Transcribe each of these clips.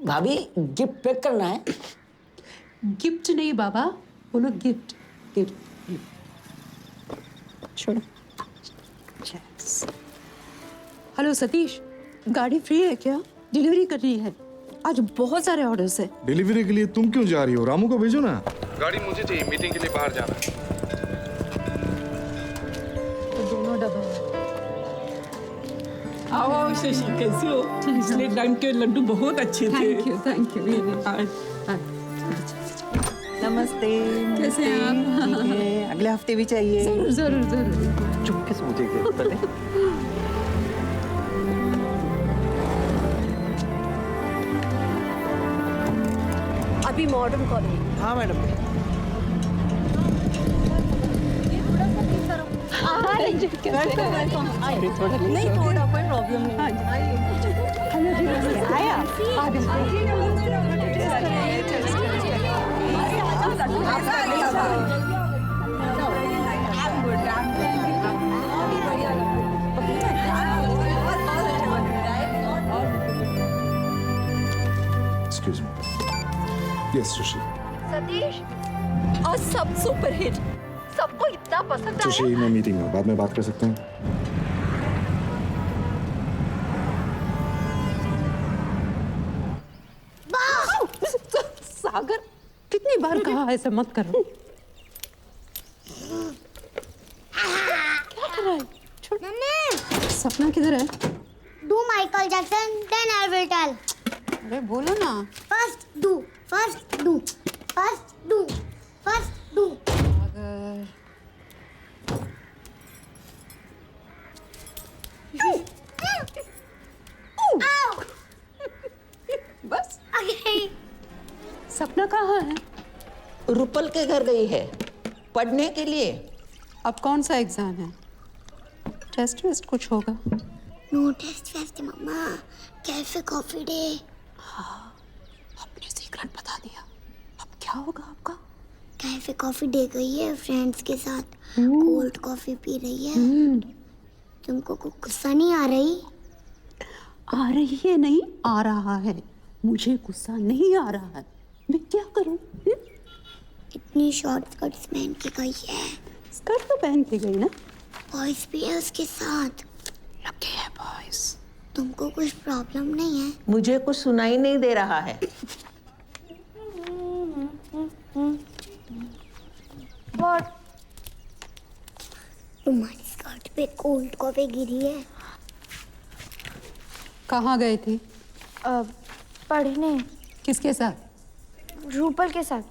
भाभी gift pack करना है। गिफ्ट नहीं बाबा, बोलो गिफ्ट। गिफ्ट छोड़ो। हेलो सतीश, गाड़ी फ्री है क्या? डिलीवरी करनी है, आज बहुत सारे ऑर्डर्स है। डिलीवरी के लिए तुम क्यों जा रही हो? रामू को भेजो ना। गाड़ी मुझे चाहिए, मीटिंग के लिए बाहर जाना है। तो दोनों डब्बा। आओ शशि, कैसे हो? पिछले टाइम के लड्डू बहुत अच्छे थे। Thank you. नमस्ते। कैसे हैं आप? ठीक है, अगले हफ्ते भी चाहिए। जरूर जरूर जरूर। चुपके से मुझे पता। अभी मॉडर्न कॉलेज। हाँ मैडम। नहीं, थोड़ा कोई प्रॉब्लम नहीं। Excuse me. Yes, Sushi. Satish, आज सब सुपर हिट, सबको इतना पसंद आया। सुशी, मैं मीटिंग में, बाद में बात कर सकते हैं? सागर, कितनी बार कहा ऐसा मत करो। क्या कर रहा है? छोड़। सपना किधर है? Do Michael Jackson, then I will tell. अरे बोलो ना। First do, first do, first do, first do. Ow! बस। Okay. सपना कहाँ है? रुपल के घर गई है पढ़ने के लिए। अब कौन सा एग्जाम है? टेस्ट वेस्ट कुछ होगा? No test fest, मम्मा. Cafe Coffee Day. आपने सीक्रेट बता दिया। अब क्या होगा आपका? कैफे कॉफी डे गई है फ्रेंड्स के साथ. कोल्ड कॉफी पी रही है. तुमको कुछ गुस्सा नहीं आ रही? आ रही है नहीं, आ रहा है। मुझे गुस्सा नहीं आ रहा है। मैं क्या करूं? इतनी शॉर्ट स्कर्ट्स पहन के गई है. स्कर्ट तो पहन के गई ना। बॉयज भी है उसके साथ. लगे है बॉयज। तुमको कुछ प्रॉब्लम नहीं है? मुझे कुछ सुनाई नहीं दे रहा है। What? तुम्हारी स्कर्ट पे कोल्ड कॉफी गिरी है. कहाँ गए थे? पढ़ने. किसके साथ? रूपल के साथ.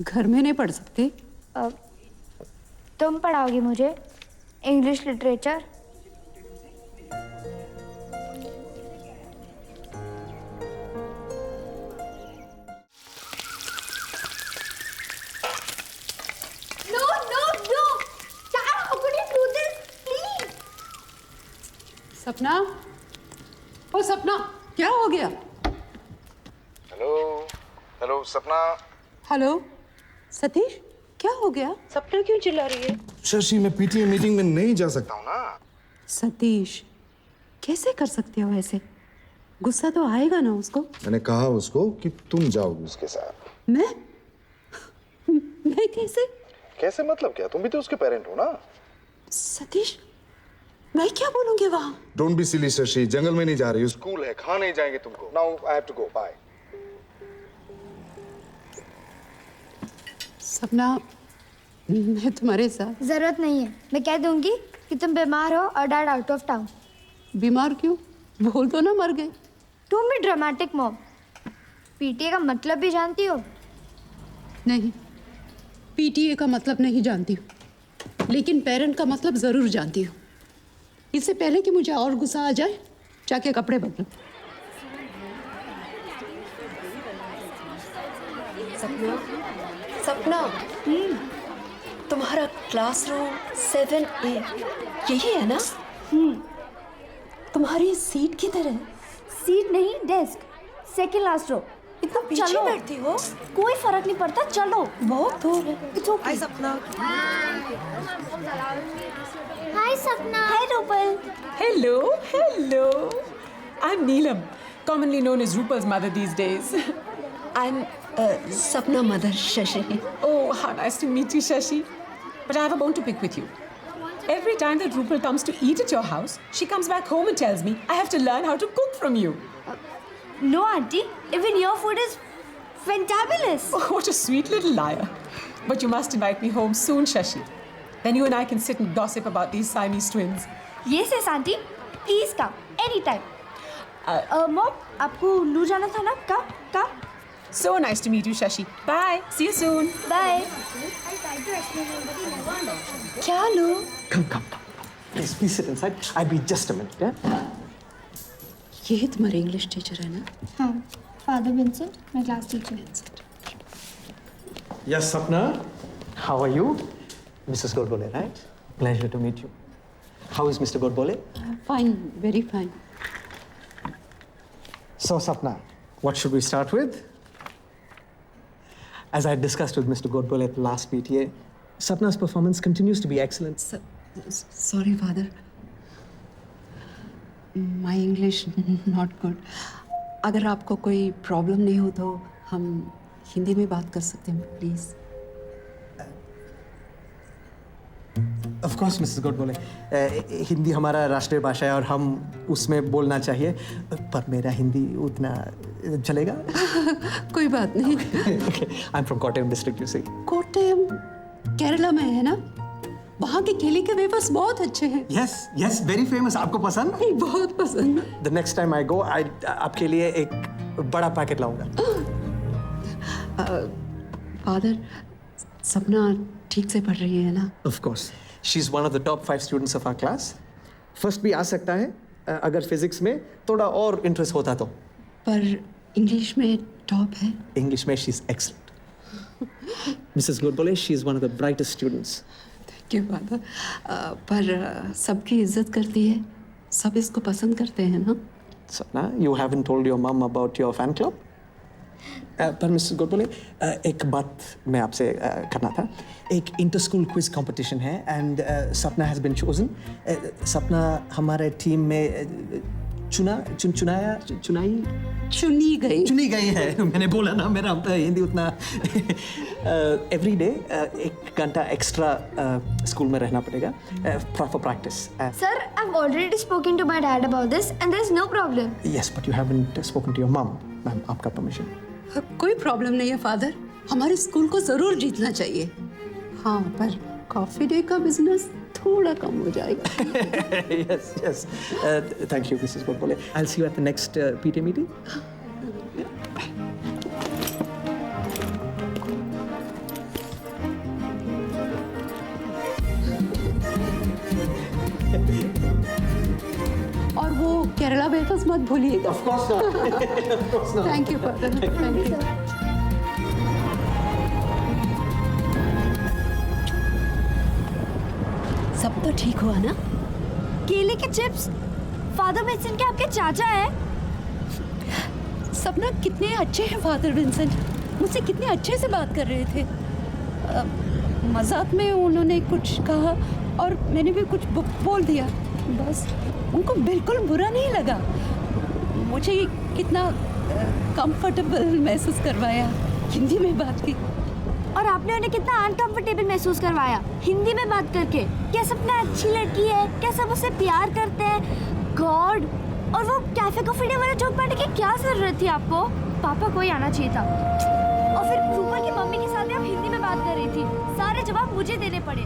घर में नहीं पढ़ सकते? तुम पढ़ाओगी मुझे English literature? No, no, no! Dad, how could you do this? Please! सपना, ओ सपना, क्या हो गया? हेलो, हेलो सपना। हेलो, सतीश, क्या हो गया? सपना क्यों चिल्ला रही है? शशि, मैं पीटीए मीटिंग में नहीं जा सकता हूँ ना। सतीश, कैसे कर सकते हो ऐसे? गुस्सा तो आएगा ना उसको। मैंने कहा उसको कि तुम जाओगी उसके साथ। मैं कैसे? कैसे मतलब क्या? तुम भी तो उसके पेरेंट हो ना। सतीश, मैं क्या बोलूंगी वहाँ? डोंट बी सिली शशि, जंगल में नहीं जा रही, स्कूल है, खा नहीं जाएंगे तुमको। Now I have to go, bye. Sapna, मैं तुम्हारे साथ। जरूरत नहीं है, मैं कह दूंगी कि तुम बीमार हो और डैड आउट ऑफ टाउन. बीमार क्यों? बोल दो ना मर गए। तुम भी ड्रामेटिक मॉम. पीटीए का मतलब भी जानती हो? नहीं, पीटीए का मतलब नहीं जानती हूँ, लेकिन पेरेंट का मतलब जरूर जानती हूँ। इससे पहले कि मुझे और गुस्सा आ जाए, जाके कपड़े बदलो। सपना, तुम्हारा क्लासरूम 7A यही है ना? तुम्हारी सीट किधर है? सीट नहीं, डेस्क. Second last row. इतना पीछे बैठती हो? कोई फर्क नहीं पड़ता, चलो. बहुत दूर है। हाय Sapna. Hi Sapna. Hi Rupal. Hello hello, I am Neelam, commonly known as Rupal's mother these days. I'm Sapna mother, Shashi. Oh, how nice to meet you, Shashi. But I have a bone to pick with you. Every time that Rupal comes to eat at your house, she comes back home and tells me I have to learn how to cook from you. No, auntie. Even your food is fantabulous. Oh, what a sweet little liar. But you must invite me home soon, Shashi. Then you and I can sit and gossip about these Siamese twins. Yes, yes, auntie. Please come. Anytime. Mom, आपको लू जाना था ना? Come. So nice to meet you, Shashi. Bye. See you soon. Bye. क्या लो? Come. Please sit inside. I'll be just a minute, yeah? ये तुम्हारे English teacher है ना? हाँ, Father Vincent, my class teacher. Yes, Sapna. How are you? Mrs. Godbole, right? Pleasure to meet you. How is Mr. Godbole? Fine, very fine. So, Sapna, what should we start with? As I discussed with Mr. Godbole at the last PTA, Sapna's performance continues to be excellent. Sorry, Father. My English not good. अगर आपको कोई problem नहीं हो तो हम हिंदी में बात कर सकते हैं, please. Of course, Mrs. Godbole. Hindi हमारा राष्ट्रीय भाषा है और हम उसमें बोलना चाहिए. पर मेरा हिंदी उतना चलेगा? कोई बात नहीं. Okay, I'm from Kottayam district, you see. Kottayam Kerala में है ना? वहाँ के केले के वेफर्स बहुत अच्छे हैं. Yes, very famous. आपको पसंद? बहुत पसंद. The next time I go, आपके लिए एक बड़ा पैकेट लाऊंगा. फादर, सपना ठीक से पढ़ रही है ना? Of course. She's one of the top 5 students of our class. First भी आ सकता है अगर फिजिक्स में थोड़ा और इंटरेस्ट होता तो. पर इंग्लिश में टॉप है. इंग्लिश में she's excellent. Mrs. Godbole, she's one of the brightest students. Thank you, father. पर सबकी इज्जत करती है. सब इसको पसंद करते हैं ना? Sapna, you haven't told your mom about your fan club? पर मिसेस गोडबोले एक बात मैं आपसे करना था. एक इंटर स्कूल क्विज कंपटीशन है एंड सपना हैज बीन चोजन. सपना हमारे टीम में चुनी गई है. मैंने बोला ना, मेरा हिंदी उतना. एवरी डे 1 घंटा एक्स्ट्रा स्कूल में रहना पड़ेगा for practice. Sir, I've already spoken to my dad about this and there's no problem. Yes, but you haven't spoken to your mom. Ma'am, आपका परमिशन. कोई प्रॉब्लम नहीं है फादर. हमारे school को जरूर जीतना चाहिए. हाँ, पर कॉफी डे का बिजनेस थोड़ा कम हो जाएगा. Yes. Thank you, Mrs. Godbole. I'll see you at the next PTA meeting. और वो केरला वेफर्स मत भूलिएगा. Of course not. Thank you father. Thank you. सब तो ठीक हुआ ना? केले के चिप्स फादर विंसेंट के आपके चाचा है. सपना कितने अच्छे हैं फादर विंसेंट. मुझसे कितने अच्छे से बात कर रहे थे. मजाक में उन्होंने कुछ कहा और मैंने भी कुछ बोल दिया. बस उनको बिल्कुल बुरा नहीं लगा. मुझे कितना कंफर्टेबल महसूस करवाया. हिंदी में बात की और आपने उन्हें कितना अनकंफर्टेबल महसूस करवाया हिंदी में बात करके. क्या सपना अच्छी लड़की है, क्या सब उसे प्यार करते हैं. गॉड. और वो कैफे कॉफी डे वाला जोक पार्टी की क्या जरूरत थी आपको. पापा को ही आना चाहिए था. और फिर रूपल की मम्मी के साथ भी आप हिंदी में बात कर रही थी. सारे जवाब मुझे देने पड़े.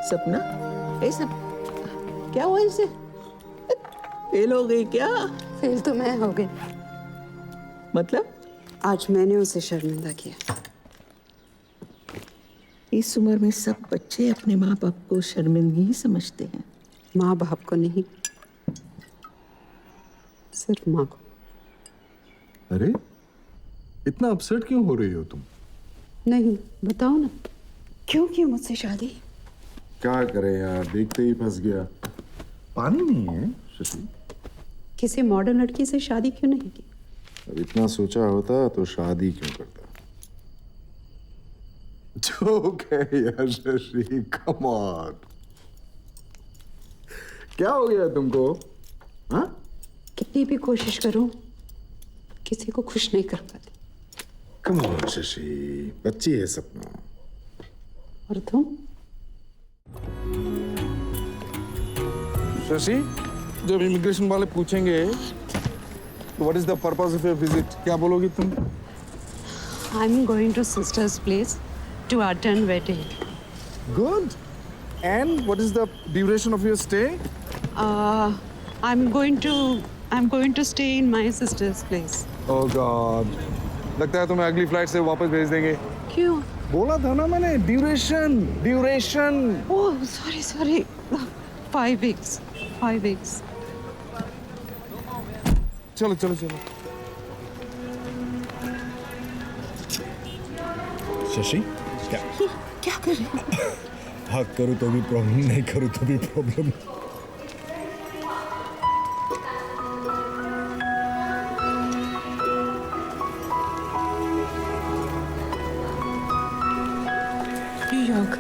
सपना, सब क्या हुआ इसे? फेल हो गई क्या? फेल तो मैं हो गई. मतलब आज मैंने उसे शर्मिंदा किया. इस उम्र में सब बच्चे अपने माँ बाप को शर्मिंदगी ही समझते हैं. माँ बाप को नहीं, सिर्फ माँ को. अरे इतना अपसेट क्यों हो रही हो तुम? नहीं, बताओ ना, क्यों की मुझसे शादी? क्या करे यार, देखते ही फंस गया. पानी नहीं है शशि. किसी मॉडर्न लड़की से शादी क्यों नहीं की? अब इतना सोचा होता तो शादी क्यों करता? जोक है यार शशि, कम ऑन। क्या हो गया तुमको? हाँ? कितनी भी कोशिश करूं किसी को खुश नहीं कर पाती। कम ऑन शशि, बच्ची है सपना। और तुम? शशि, जब इमिग्रेशन वाले पूछेंगे what is the purpose of your visit, क्या बोलोगी तुम? I am going to sister's place to attend wedding. Good. And what is the duration of your stay? I'm going to stay in my sister's place. Oh God. लगता है तुम्हें अगली flight से वापस भेज देंगे। क्यों? बोला था ना मैंने, duration. Oh, sorry. 5 weeks. 5 weeks. चलो। शशि, क्या कर रहे हैं? हक करूँ तो भी प्रॉब्लम, नहीं करूँ तो भी problem. New York.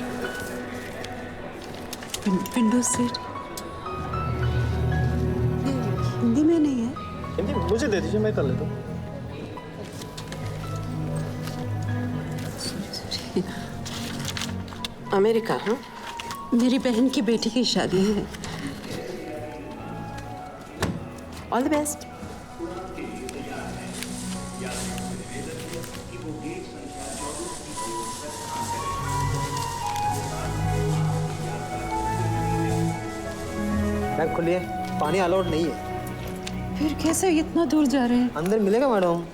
Window seat. Hindi में नहीं है। हिंदी मुझे दे दीजिए, मैं कर लेता हूँ। अमेरिका? हाँ, मेरी बहन की बेटी की शादी है। All the best. बैग खोलिए, पानी अलाउड नहीं है। फिर कैसे इतना दूर जा रहे हैं? अंदर मिलेगा मैडम,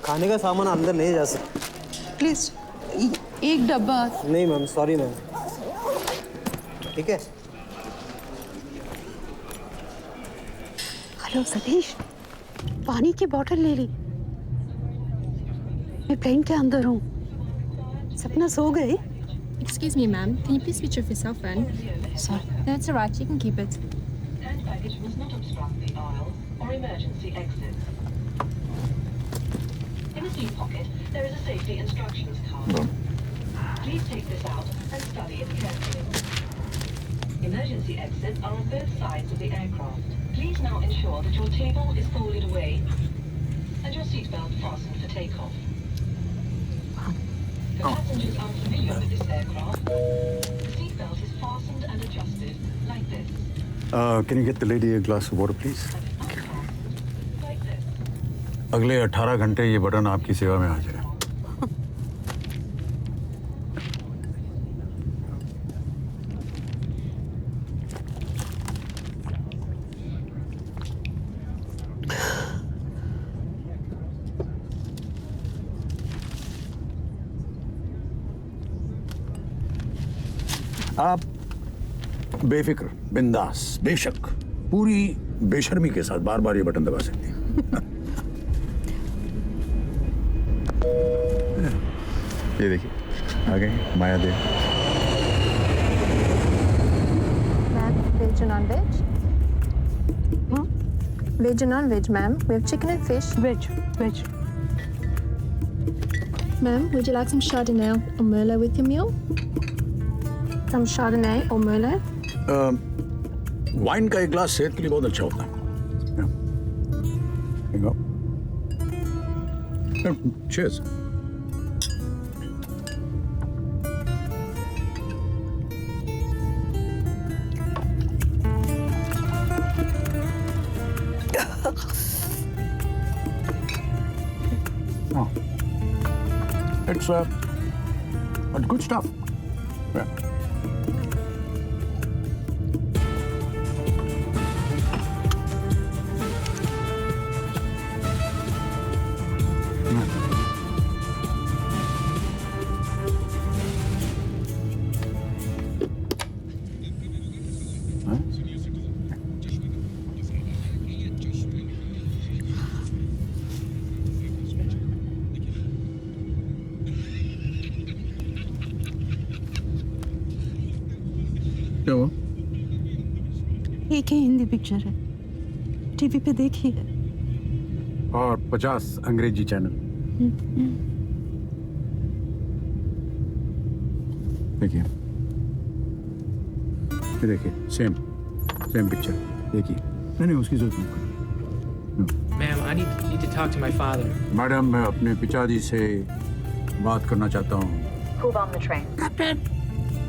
खाने का सामान अंदर नहीं जा सकता। प्लीज एक डब्बा। नहीं मैम, सॉरी मैम। ठीक है। हेलो सतीश, पानी की बोतल ले ली। मैं प्लेन के अंदर हूँ। सपना सो गई? Excuse me, ma'am. Can you please switch off your cell phone? Sorry. That's all right. You can keep it. Hand baggage must not obstruct the aisles or emergency exits. In the seat pocket, there is a safety instructions card. Please take this out and study it carefully. Emergency exits are on both sides of the aircraft. Please now ensure that your table is folded away and your seatbelt fastened for takeoff. For passengers unfamiliar with this aircraft, the seatbelt is fastened and adjusted like this. Can you get the lady a glass of water, please? Like this. अगले 18 घंटे ये button आपकी सेवा में हाजिर है। आप बेफिक्र, बिंदास, बेशक, पूरी बेशर्मी के साथ बार बार ये बटन दबा सकती हैं। ये देखिए, आ गई माया देव। Ma'am, veg or non-veg? Veg or non-veg, ma'am? We have chicken and fish. Veg. Ma'am, would you like some Chardonnay or Merlot with your meal? Some Chardonnay or Merlot? Wine का एक glass सेहत के लिए बहुत अच्छा होता है। Cheers. Oh. It's good stuff. Yeah. क्या हुआ? एक ही हिंदी पिक्चर है, टीवी पे देखी है। और 50 अंग्रेजी चैनल। देखिए, ये देखिए, सेम पिक्चर। देखिए, नहीं उसकी जरूरत नहीं। Ma'am, I need to talk to my father. Madam, मैं अपने पिताजी से बात करना चाहता हूँ। Who bombed the train? Captain,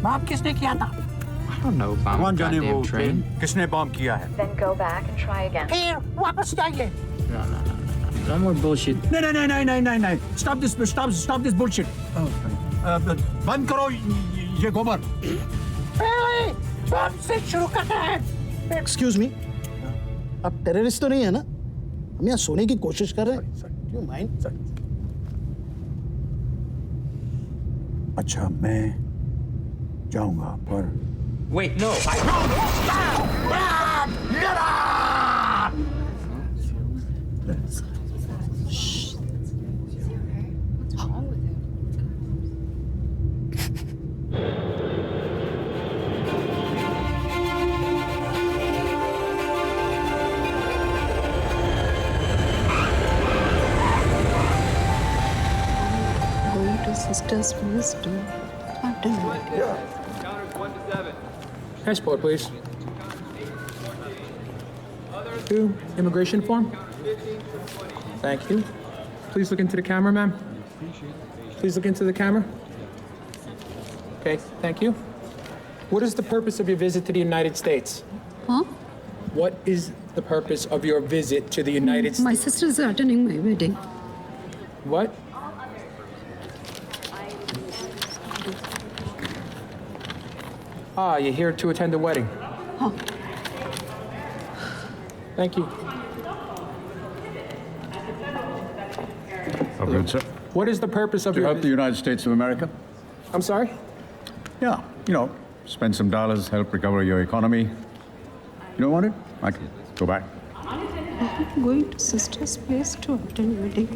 bomb किसने किया था? I don't know, bomb भगवान a जाने वो goddamn train. किसने बॉम्ब किया है। Then go back and try again. फिर वापस जाइए। No more bullshit. नहीं। Stop this bullshit. बंद करो ये गोबर। बॉम्ब से शुरू करते हैं। एक्सक्यूज मी, आप टेररिस्ट तो नहीं है ना? हम यहाँ सोने की कोशिश कर रहे हैं। You mind? अच्छा, मैं जाऊंगा पर Wait, no. Going to sister's place to Passport, please. 2, immigration form. Thank you. Please look into the camera, ma'am. Please look into the camera. Okay, thank you. What is the purpose of your visit to the United States? Huh? What is the purpose of your visit to the United States? My sisters are attending my wedding. What? Ah, you're here to attend the wedding. Oh. Thank you. good, sir. What is the purpose of To your help the United States of America? I'm sorry? Yeah, spend some dollars, help recover your economy. You don't want it? I can go back. I'm going to sister's place to attend wedding.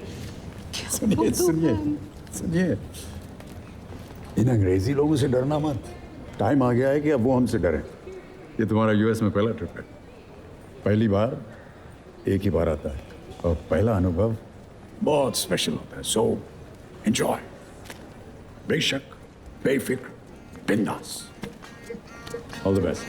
सुनिए, इन अंग्रेजी लोगों से डरना मत। Time आ गया है कि अब वो हमसे डरें। ये तुम्हारा यूएस में पहला ट्रिप है। पहली बार एक ही बार आता है और पहला अनुभव बहुत स्पेशल होता है। सो एंजॉय, बेशक, बेफिक्र, बिंदास। All the best.